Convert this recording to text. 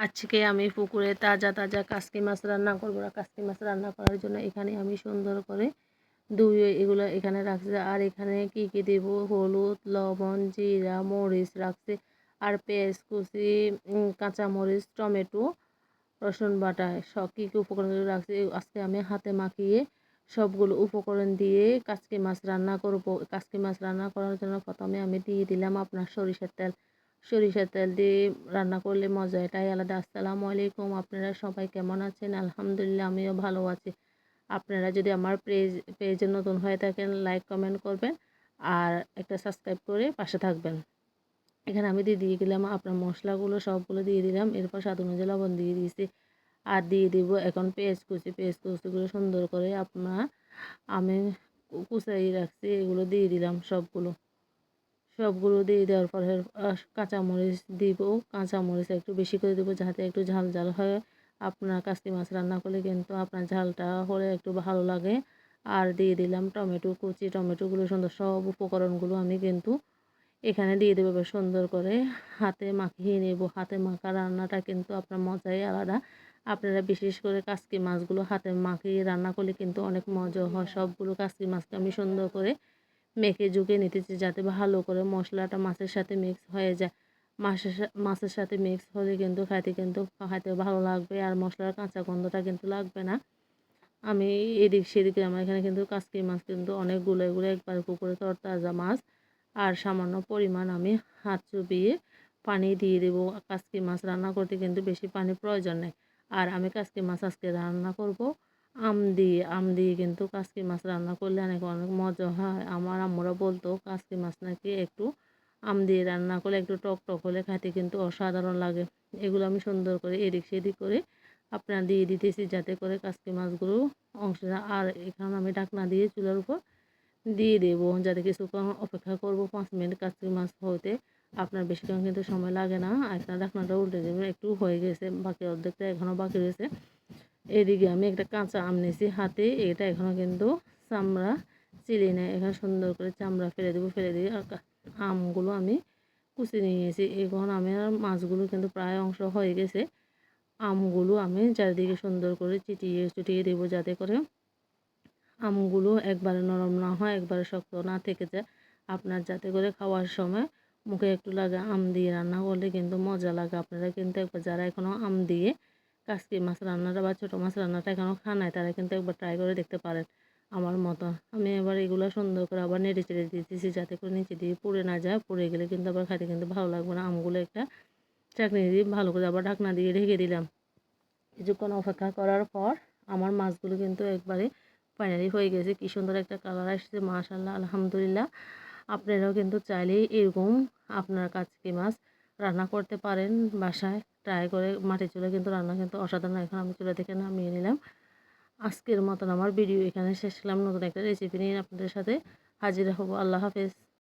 আজকে আমি পুকুরে তাজা তাজা কাসকি মাছ রান্না করবো। কাসকি মাছ রান্না করার জন্য এখানে আমি সুন্দর করে ধুয়ে এগুলো এখানে রাখছি। আর এখানে কি কি দেব, হলুদ, লবণ, জিরা, মরিচ রাখছি। আর পেঁয়াজ কুচি, কাঁচামরিচ, টমেটো, রসুন বাটা সব কী কী উপকরণগুলো রাখছি আজকে আমি হাতে মাখিয়ে সবগুলো উপকরণ দিয়ে কাসকি মাছ রান্না করব। কাসকি মাছ রান্না করার জন্য প্রথমে আমি দিয়ে দিলাম আপনার সরিষার তেল। সরিষার তেল দিয়ে রান্না করলে মজা এটাই আলাদা। আসসালামু আলাইকুম, আপনারা সবাই কেমন আছেন? আলহামদুলিল্লাহ আমিও ভালো আছি। আপনারা যদি আমার পেজে নতুন হয়ে থাকেন লাইক কমেন্ট করবেন আর একটা সাবস্ক্রাইব করে পাশে থাকবেন। এখানে আমি দিয়ে দিলাম আপনার মশলাগুলো সবগুলো দিয়ে দিলাম। এরপর স্বাদ অনুযায়ী লবণ দিয়ে দিয়েছি আর দিয়ে দিব এখন পেঁয়াজ কুচিগুলো সুন্দর করে আমি কুচাই রাখছি এগুলো দিয়ে দিলাম সবগুলো দিয়ে দেওয়ার পরে কাঁচামরিচ দিব। কাঁচামরিচ একটু বেশি করে দেবো যাতে একটু ঝাল ঝাল হয়। আপনার কাসকি মাছ রান্না করলে কিন্তু আপনার ঝালটা হলে একটু ভালো লাগে। আর দিয়ে দিলাম টমেটো কুচি, টমেটোগুলো সুন্দর সব উপকরণগুলো আমি কিন্তু এখানে দিয়ে দেবো বেশ সুন্দর করে হাতে মাখিয়ে নেব। হাতে মাখা রান্নাটা কিন্তু আপনার মজাই আলাদা। আপনারা বিশেষ করে কাসকি মাছগুলো হাতে মাখিয়ে রান্না করলে কিন্তু অনেক মজা হয়। সবগুলো কাসকি মাছকে আমি সুন্দর করে মেখে ঝুঁকে নিতেছি যাতে ভালো করে মশলাটা মাছের সাথে মিক্স হয়ে যায়। মাছের সাথে মিক্স হলে কিন্তু খাইতে ভালো লাগবে আর মশলার কাঁচা গন্ধটা কিন্তু লাগবে না। আমি এদিক সেদিকে আমার এখানে কিন্তু কাসকি মাছ কিন্তু অনেকগুলো, এগুলো একবার পুকুরে তরতাজা মাছ। আর সামান্য পরিমাণ আমি হাত চুবিয়ে পানি দিয়ে দেবো। কাসকি মাছ রান্না করতে কিন্তু বেশি পানির প্রয়োজন নেই। আর আমি কাসকি মাছ আজকে রান্না করব আম দিয়ে কিন্তু কাসকি মাছ রান্না করলে অনেক অনেক মজা হয়। আমার আম্মুরা বলতো কাসকি মাছ নাকি একটু আম দিয়ে রান্না করলে একটু টক টক হলে খাইতে কিন্তু অসাধারণ লাগে। এগুলো আমি সুন্দর করে এদিক সেদিক করে আপনার দিয়ে দিতেছি যাতে করে কাসকি মাছগুলো অংশটা। আর এখানে আমি ঢাকনা দিয়ে চুলার উপর দিয়ে দেবো যাতে কিছুক্ষণ অপেক্ষা করব 5 মিনিট কাসকি মাছ হতে। আপনার বেশিক্ষণ কিন্তু সময় লাগে না। একটা ঢাকনাটা উল্টে দেবেন, একটু হয়ে গেছে, বাকি অর্ধেকটা এখনও বাকি রয়েছে। এদিকে আমি একটা কাঁচা আম নিয়েছি হাতে, এটা এখনও কিন্তু চামড়া চিলি নেই। এখানে সুন্দর করে চামড়া ফেলে দিয়ে আর আমগুলো আমি কুচি নিয়েছি। এখন আমি আর মাছগুলো কিন্তু প্রায় অংশ হয়ে গেছে। আমগুলো আমি চারিদিকে সুন্দর করে চুটিয়ে দেবো যাতে করে আমগুলো একবারে নরম না হয়, একবারে শক্ত না থেকে যায়। আপনার যাতে করে খাওয়ার সময় মুখে একটু লাগে। আম দিয়ে রান্না করলে কিন্তু মজা লাগে। আপনারা কিন্তু একবার যারা এখনও আম দিয়ে কাসকি মাছ রান্নাটা বা ছোটো মাছ রান্নাটা এখনও খান নাই তারা কিন্তু একবার ট্রাই করে দেখতে পারেন আমার মতো। আমি এবার এগুলো সুন্দর করে আবার নেড়ে চেড়ে দিতেছি যাতে করে নিচে দিয়ে পুড়ে না যায়। পুড়ে গেলে কিন্তু আবার খাইতে কিন্তু ভালো লাগবে না। আমগুলো একটা চাকনি দিয়ে ভালো করে আবার ঢাকনা দিয়ে ঢেকে দিলাম। কিছুক্ষণ অপেক্ষা করার পর আমার মাছগুলো কিন্তু একবারে ফাইনালি হয়ে গেছে। কি সুন্দর একটা কালার আসছে, মাশাআল্লাহ, আলহামদুলিল্লাহ। আপনারাও কিন্তু চাইলেই এরকম আপনার কাসকি মাছ রান্না করতে পারেন বাসায়। ট্রাই করে মাটির চুলায় কিন্তু রান্না কিন্তু অসাধারণ। এখন আমি চুলা থেকে নামিয়ে নিলাম। আজকের মতন আমার ভিডিও এখানে শেষ করলাম। নতুন একটা রেসিপি নিয়ে আপনাদের সাথে হাজির হব। আল্লাহ হাফেজ।